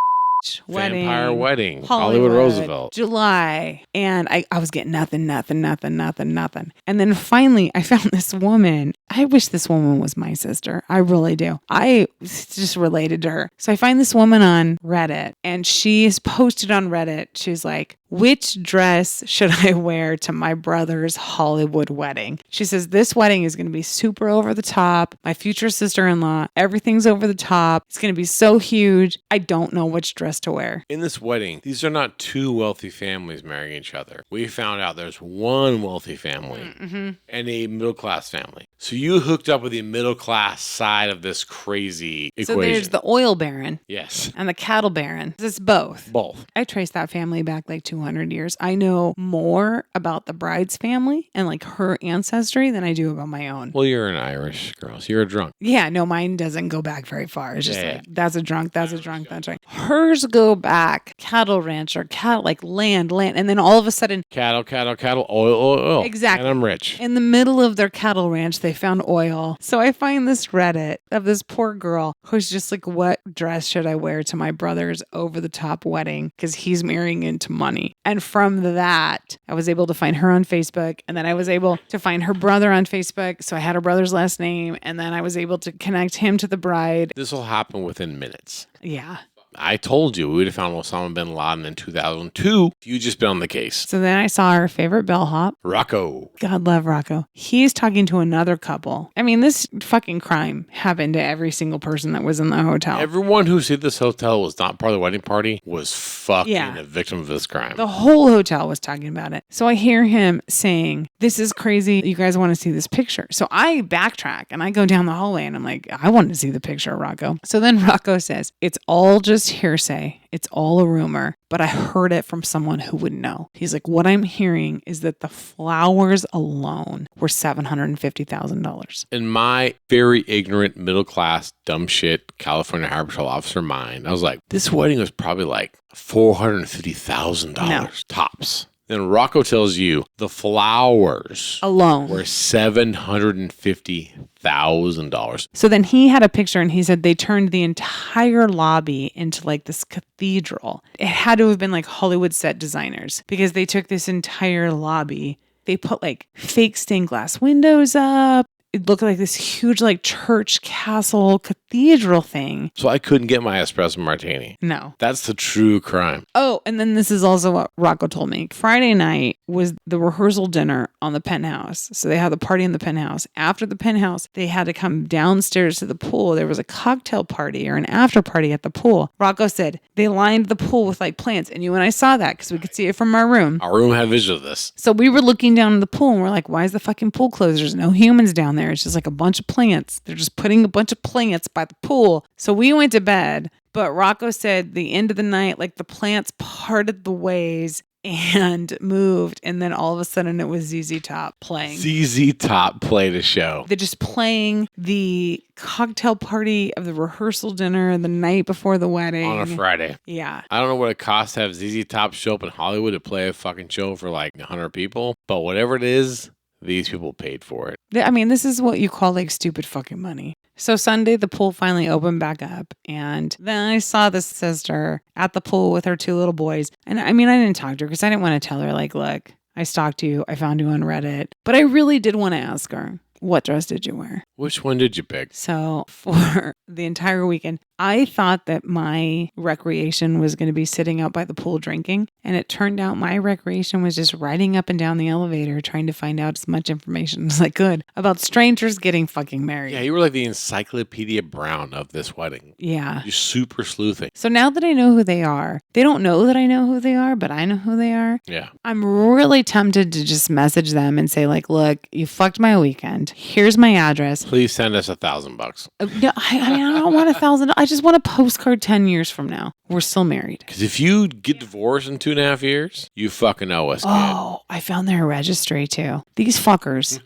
Vampire wedding, Hollywood Roosevelt. July. And I was getting nothing. And then finally I found this woman. I wish this woman was my sister. I really do. I just related to her. So I find this woman on Reddit, and she's posted on Reddit. She's like, which dress should I wear to my brother's Hollywood wedding? She says, this wedding is going to be super over the top. My future sister-in-law, everything's over the top. It's going to be so huge. I don't know which dress to wear. In this wedding, these are not two wealthy families marrying each other. We found out there's one wealthy family and a middle-class family. So you hooked up with the middle-class side of this crazy equation. So there's the oil baron. Yes. And the cattle baron. It's both. Both. I traced that family back like 200 years. I know more about the bride's family and her ancestry than I do about my own. Well, you're an Irish girl, so you're a drunk. Yeah, no, mine doesn't go back very far. It's just Yeah. that's a drunk, that's a drunk, that's right. Hers go back cattle rancher, cattle, land. And then all of a sudden, Cattle, oil. Exactly. And I'm rich. in the middle of their cattle ranch, they found oil. So I find this Reddit of this poor girl who's just like, what dress should I wear to my brother's over the top wedding? Because he's marrying into money. And from that, I was able to find her on Facebook. And then I was able to find her brother on Facebook. So I had her brother's last name. And then I was able to connect him to the bride. This will happen within minutes. Yeah. I told you we would have found Osama bin Laden in 2002 if you'd just been on the case. So then I saw our favorite bellhop. Rocco. God love Rocco. He's talking to another couple. I mean, this fucking crime happened to every single person that was in the hotel. Everyone who said this hotel was not part of the wedding party was fucking Yeah. a victim of this crime. The whole hotel was talking about it. So I hear him saying, this is crazy. You guys want to see this picture. So I backtrack and I go down the hallway and I'm like, I want to see the picture, Rocco. So then Rocco says, it's all just hearsay. It's all a rumor, but I heard it from someone who would know. He's like, what I'm hearing is that the flowers alone were $750,000. In my very ignorant, middle class, dumb shit, California Highway Patrol officer mind, I was like, this wedding was probably like $450,000 tops. Then Rocco tells you the flowers Alone. were $750,000. So then he had a picture and he said they turned the entire lobby into like this cathedral. It had to have been like Hollywood set designers because they took this entire lobby. They put like fake stained glass windows up. it looked like this huge like church, castle, cathedral thing. So I couldn't get my espresso martini. No. That's the true crime. Oh, and then this is also what Rocco told me. Friday night was the rehearsal dinner on the penthouse. So they had the party in the penthouse. After the penthouse, they had to come downstairs to the pool. There was a cocktail party or an after party at the pool. Rocco said they lined the pool with like plants. And you and I saw that because we could see it from our room. Our room had vision of this. So we were looking down in the pool and we're like, why is the fucking pool closed? There's no humans down there. It's just like a bunch of plants. They're just putting a bunch of plants by the pool. So we went to bed. But Rocco said the end of the night, like the plants parted the ways and moved. And then all of a sudden it was ZZ Top playing. ZZ Top played a show. They're just playing the cocktail party of the rehearsal dinner the night before the wedding. On a Friday. Yeah. I don't know what it costs to have ZZ Top show up in Hollywood to play a fucking show for like 100 people. But whatever it is, these people paid for it. I mean, this is what you call like stupid fucking money. So Sunday, the pool finally opened back up. And then I saw this sister at the pool with her 2 little boys. And I mean, I didn't talk to her because I didn't want to tell her, like, look, I stalked you. I found you on Reddit. But I really did want to ask her, what dress did you wear? Which one did you pick? So for the entire weekend, I thought that my recreation was going to be sitting out by the pool drinking. And it turned out my recreation was just riding up and down the elevator trying to find out as much information as I could about strangers getting fucking married. Yeah, you were like the Encyclopedia Brown of this wedding. Yeah. You're super sleuthing. So now that I know who they are, they don't know that I know who they are, but I know who they are. Yeah. I'm really tempted to just message them and say, like, look, you fucked my weekend. Here's my address. Please send us $1,000. No, I mean, I don't want $1,000. I just want a postcard 10 years from now. We're still married. Because if you get divorced in 2.5 years, you fucking owe us, kid. Oh, I found their registry too. These fuckers.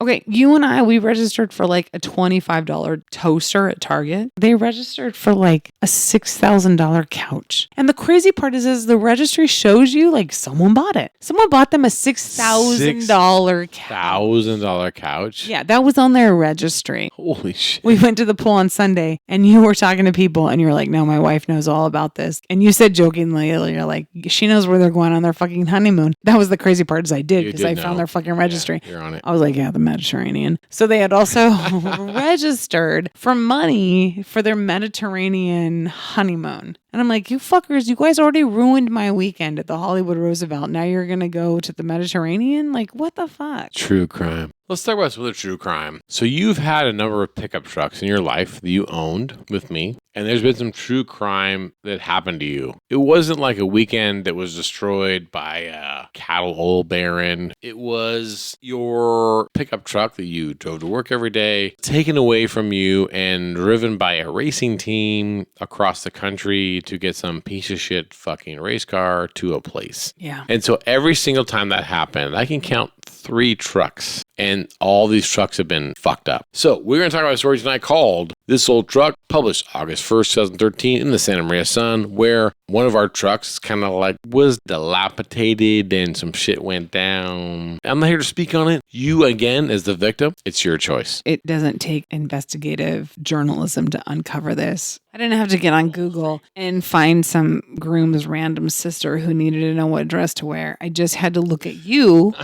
Okay, you and I, we registered for like a $25 toaster at Target. They registered for like a $6,000 couch. And the crazy part is the registry shows you like someone bought it. Someone bought them a $6,000 couch. $1,000 couch? Yeah, that was on their registry. Holy shit. We went to the pool on Sunday and you were talking to people and you were like, no, my wife knows all about this. And you said jokingly, you're like, she knows where they're going on their fucking honeymoon. That was the crazy part is I did because I found their fucking registry. Yeah, you're on it. I was like, yeah, the Mediterranean. So they had also registered for money for their Mediterranean honeymoon. And I'm like, you fuckers, you guys already ruined my weekend at the Hollywood Roosevelt. Now you're going to go to the Mediterranean? Like, what the fuck? True crime. Let's talk about some other true crime. So you've had a number of pickup trucks in your life that you owned with me, and there's been some true crime that happened to you. It wasn't like a weekend that was destroyed by a cattle oil baron. It was your pickup truck that you drove to work every day, taken away from you and driven by a racing team across the country to get some piece of shit fucking race car to a place. Yeah. And so every single time that happened, I can count 3 trucks, and all these trucks have been fucked up. So we're going to talk about a story tonight called This Old Truck, published August 1st, 2013 in the Santa Maria Sun, where one of our trucks kind of like was dilapidated and some shit went down. I'm not here to speak on it. You, again, as the victim, it's your choice. It doesn't take investigative journalism to uncover this. I didn't have to get on Google and find some groom's random sister who needed to know what dress to wear. I just had to look at you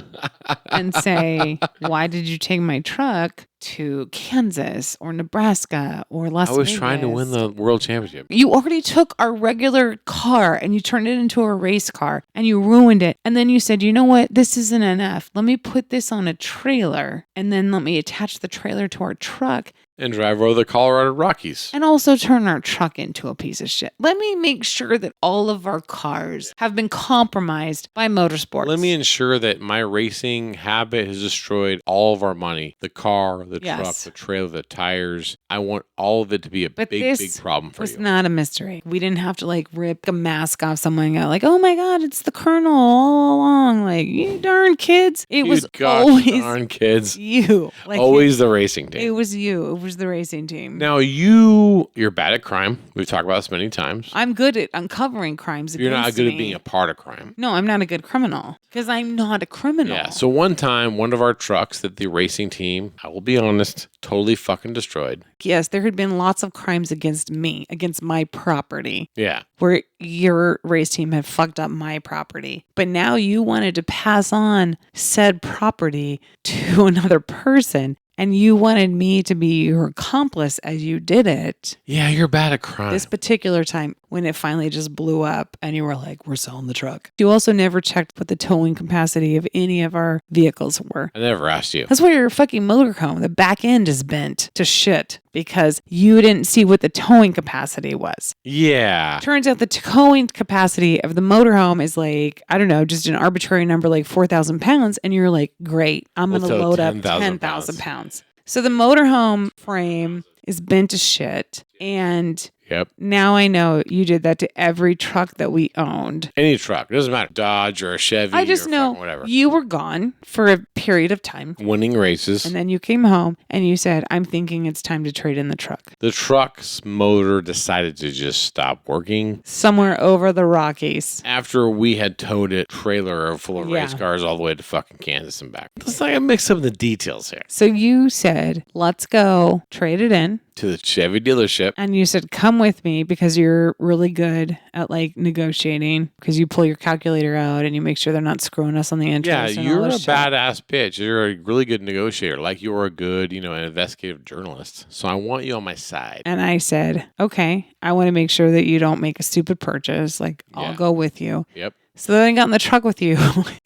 and say, why did you take my truck to Kansas or Nebraska or Las Vegas? I was trying to win the world championship. You already took our regular car and you turned it into a race car and you ruined it. And then you said, you know what? This isn't enough. Let me put this on a trailer and then let me attach the trailer to our truck. And drive over the Colorado Rockies. And also turn our truck into a piece of shit. Let me make sure that all of our cars have been compromised by motorsports. Let me ensure that my racing habit has destroyed all of our money. The car, the truck, the trailer, the tires. I want all of it to be a big problem for you. It's not a mystery. We didn't have to like rip a mask off someone and go like, oh my God, it's the Colonel all along. Like, you darn kids. It was always darn kids. You. Like, always the racing team. It was you. It was the racing team. Now you're bad at crime. We've talked about this many times. I'm good at uncovering crimes. You're not good me. at being a part of crime. No, I'm not a good criminal because I'm not a criminal. Yeah. So one time, one of our trucks that the racing team, I will be honest, totally fucking destroyed. Yes, there had been lots of crimes against me, against my property. Yeah. Where your race team had fucked up my property. But now you wanted to pass on said property to another person. and you wanted me to be your accomplice as you did it. Yeah, you're bad at crime. This particular time when it finally just blew up and you were like, we're selling the truck. You also never checked what the towing capacity of any of our vehicles were. I never asked you. That's why your fucking motorhome, the back end is bent to shit because you didn't see what the towing capacity was. Yeah. Turns out the towing capacity of the motorhome is like, I don't know, just an arbitrary number like 4,000 pounds. And you're like, great, I'm going to We'll tow load up 10,000 10,000 pounds. So the motorhome frame is bent to shit. And Yep. now I know you did that to every truck that we owned. Any truck. It doesn't matter. Dodge or a Chevy I just or know whatever. you were gone for a period of time. Winning races. And then you came home and you said, I'm thinking it's time to trade in the truck. The truck's motor decided to just stop working. Somewhere over the Rockies. After we had towed it trailer full of race cars all the way to fucking Kansas and back. Let's not mix up the details here. So you said, let's go trade it in. To the Chevy dealership. And you said, come with me because you're really good at like negotiating because you pull your calculator out and you make sure they're not screwing us on the interest. Yeah, you're a badass bitch. You're a really good negotiator. Like you're a good, an investigative journalist. So I want you on my side. And I said, okay, I want to make sure that you don't make a stupid purchase. Like, I'll go with you. Yep. So then I got in the truck with you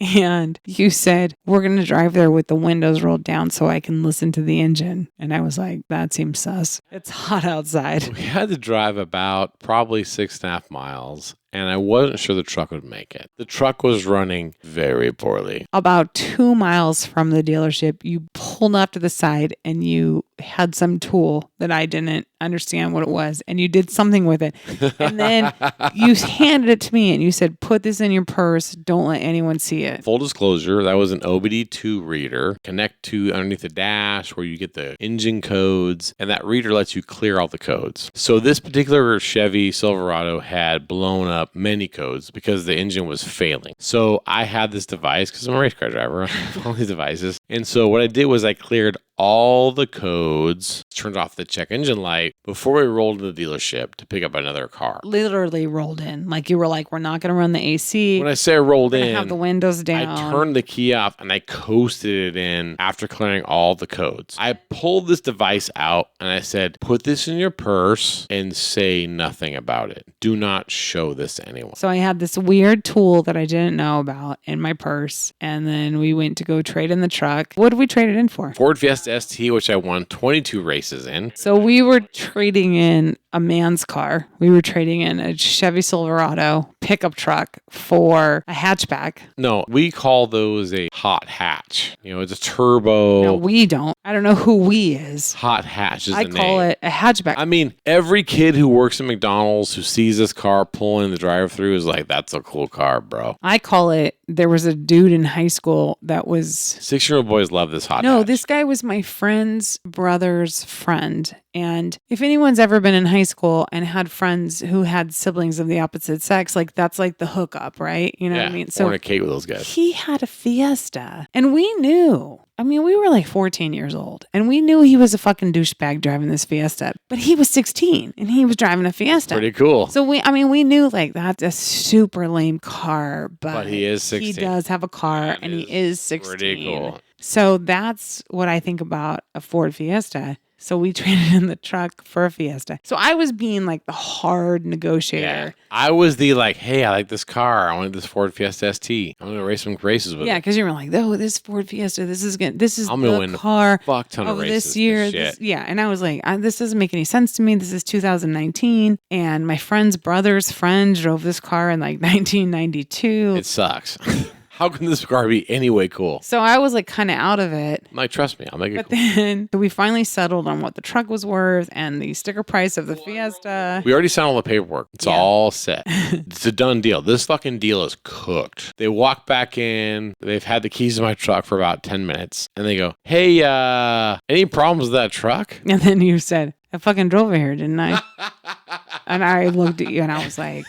and you said, we're going to drive there with the windows rolled down so I can listen to the engine. And I was like, that seems sus. It's hot outside. We had to drive about probably 6.5 miles. And I wasn't sure the truck would make it. The truck was running very poorly. About 2 miles from the dealership, you pulled off to the side and you had some tool that I didn't understand what it was. And you did something with it. And then you handed it to me and you said, put this in your purse. Don't let anyone see it. Full disclosure, that was an OBD2 reader. Connect to underneath the dash where you get the engine codes. And that reader lets you clear all the codes. So this particular Chevy Silverado had blown up many codes because the engine was failing. So I had this device because I'm a race car driver. I have all these devices. And so what I did was I cleared all the codes, turned off the check engine light before we rolled into the dealership to pick up another car. Literally rolled in. Like you were like, we're not going to run the AC. When I say I rolled in, have the windows down. I turned the key off and I coasted it in after clearing all the codes. I pulled this device out and I said, put this in your purse and say nothing about it. Do not show this to anyone. So I had this weird tool that I didn't know about in my purse. And then we went to go trade in the truck. What did we trade it in for? Ford Fiesta ST, which I won 22 races in. So we were trading in a man's car. We were trading in a Chevy Silverado pickup truck for a hatchback. No, we call those a hot hatch. It's a turbo. No, we don't. I don't know who we is. Hot hatch is the name. I call it a hatchback. I mean, every kid who works at McDonald's who sees this car pulling in the drive-thru is like, that's a cool car, bro. I call it, there was a dude in high school that was... 6-year-old boys love this hot hatch. No, this guy was my friend's brother's friend. And if anyone's ever been in high school and had friends who had siblings of the opposite sex, like that's like the hookup, right? You know what I mean? So fornicate with those guys. He had a Fiesta and we knew. I mean, we were like 14 years old and we knew he was a fucking douchebag driving this Fiesta, but he was 16 and he was driving a Fiesta. Pretty cool. So we knew like that's a super lame car, but he is 16. He does have a car and he is 16. Pretty cool. So that's what I think about a Ford Fiesta. So we traded in the truck for a Fiesta. So I was being like the hard negotiator. Yeah. I was the like, hey, I like this car. I wanted this Ford Fiesta ST. I'm going to race some races with it. Yeah, because you were like, oh, this Ford Fiesta, this is I'm gonna win car fuck ton of races this year. And I was like, this doesn't make any sense to me. This is 2019. And my friend's brother's friend drove this car in like 1992. It sucks. How can this car be any way cool? So I was like kind of out of it. I'm like, trust me, I'll make it But cool. then we finally settled on what the truck was worth and the sticker price of the Fiesta. We already signed all the paperwork. It's all set. It's a done deal. This fucking deal is cooked. They walk back in. They've had the keys to my truck for about 10 minutes. And they go, hey, any problems with that truck? And then you said, I fucking drove it here, didn't I? And I looked at you and I was like,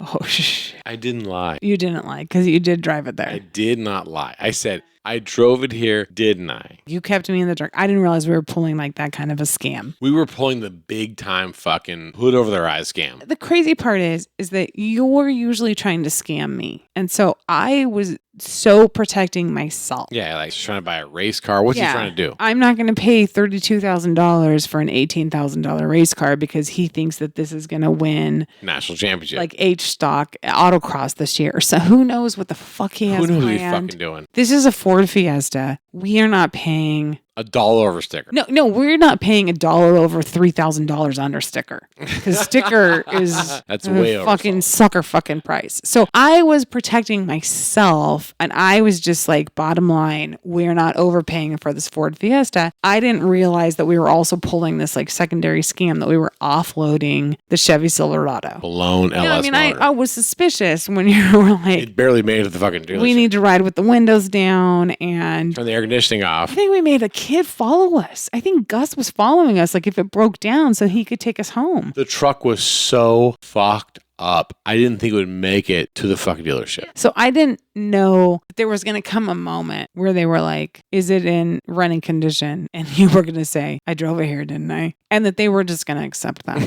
oh, shit. I didn't lie. You didn't lie because you did drive it there. I did not lie. I said, I drove it here, didn't I? You kept me in the dark. I didn't realize we were pulling like that kind of a scam. We were pulling the big time fucking hood over their eyes scam. The crazy part is that you're usually trying to scam me. And so I was so protecting myself. Yeah, like trying to buy a race car. What's he trying to do? I'm not going to pay $32,000 for an $18,000 race car because he thinks that this is going to win National championship. like H-Stock autocross this year. So who knows what the fuck he has Who knows what planned. he's fucking doing? This is a Ford Fiesta. We are not paying $1 over sticker. No, we're not paying $1 over $3,000 under sticker. Because sticker is That's a way fucking oversold. sucker fucking price. So I was protecting myself, and I was just like, bottom line, we're not overpaying for this Ford Fiesta. I didn't realize that we were also pulling this like secondary scam that we were offloading the Chevy Silverado. Blown LS motor. I was suspicious when you were like, It barely made it to the fucking dealership. we need to ride with the windows down and Turn the air conditioning off. I think we made a kid follow us. I think Gus was following us, like if it broke down so he could take us home. The truck was so fucked up. I didn't think it would make it to the fucking dealership. So I didn't know that there was going to come a moment where they were like, is it in running condition? And you were going to say, I drove it here, didn't I? And that they were just going to accept that.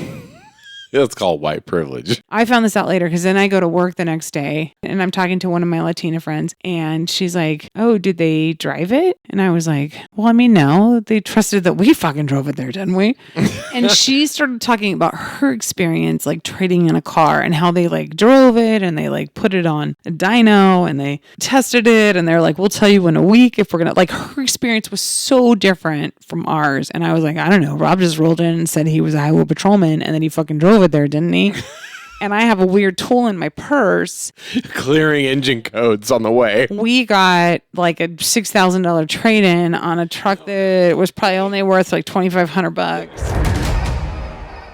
It's called white privilege. I found this out later because then I go to work the next day and I'm talking to one of my Latina friends and she's like, oh, did they drive it? And I was like, well, I mean, no, they trusted that we fucking drove it there, didn't we? And she started talking about her experience, like trading in a car and how they like drove it and they like put it on a dyno and they tested it. And they're like, we'll tell you in a week if we're going to, like, her experience was so different from ours. And I was like, I don't know. Rob just rolled in and said he was a highway patrolman and then he fucking drove it there, didn't he? And I have a weird tool in my purse. Clearing engine codes on the way. We got like a $6,000 trade-in on a truck that was probably only worth like $2,500.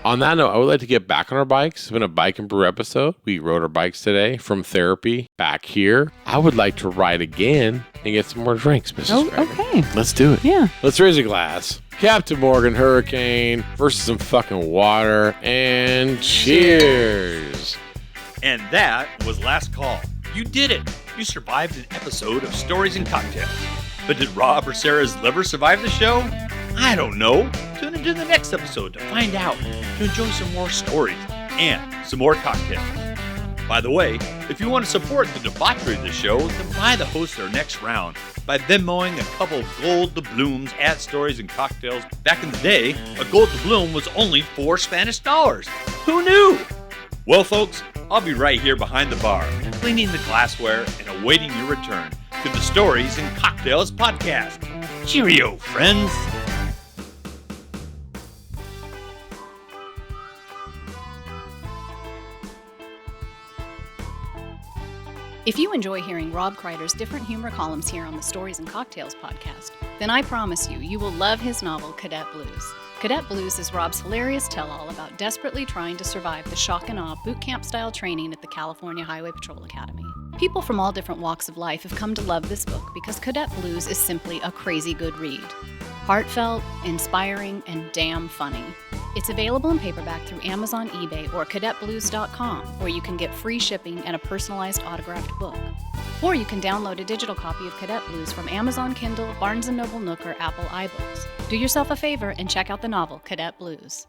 On that note, I would like to get back on our bikes. It's been a Bike and Brew episode. We rode our bikes today from therapy back here. I would like to ride again and get some more drinks, Mrs. Oh, Gregor. okay. Let's do it. Yeah. Let's raise a glass. Captain Morgan Hurricane versus some fucking water. And cheers. And that was Last Call. You did it. You survived an episode of Stories and Cocktails. But did Rob or Sarah's liver survive the show? I don't know. Tune into the next episode to find out, to enjoy some more stories and some more cocktails. By the way, if you want to support the debauchery of the show, then buy the host their next round by Venmoing a couple gold doubloons at Stories and Cocktails. Back in the day, a gold doubloon was only $4 Spanish. Who knew? Well, folks, I'll be right here behind the bar, cleaning the glassware and awaiting your return to the Stories and Cocktails podcast. Cheerio, friends. If you enjoy hearing Rob Kreider's different humor columns here on the Stories and Cocktails podcast, then I promise you will love his novel, Cadet Blues. Cadet Blues is Rob's hilarious tell-all about desperately trying to survive the shock and awe boot camp-style training at the California Highway Patrol Academy. People from all different walks of life have come to love this book because Cadet Blues is simply a crazy good read. Heartfelt, inspiring, and damn funny. It's available in paperback through Amazon, eBay, or cadetblues.com, where you can get free shipping and a personalized autographed book. Or you can download a digital copy of Cadet Blues from Amazon Kindle, Barnes & Noble Nook, or Apple iBooks. Do yourself a favor and check out the novel, Cadet Blues.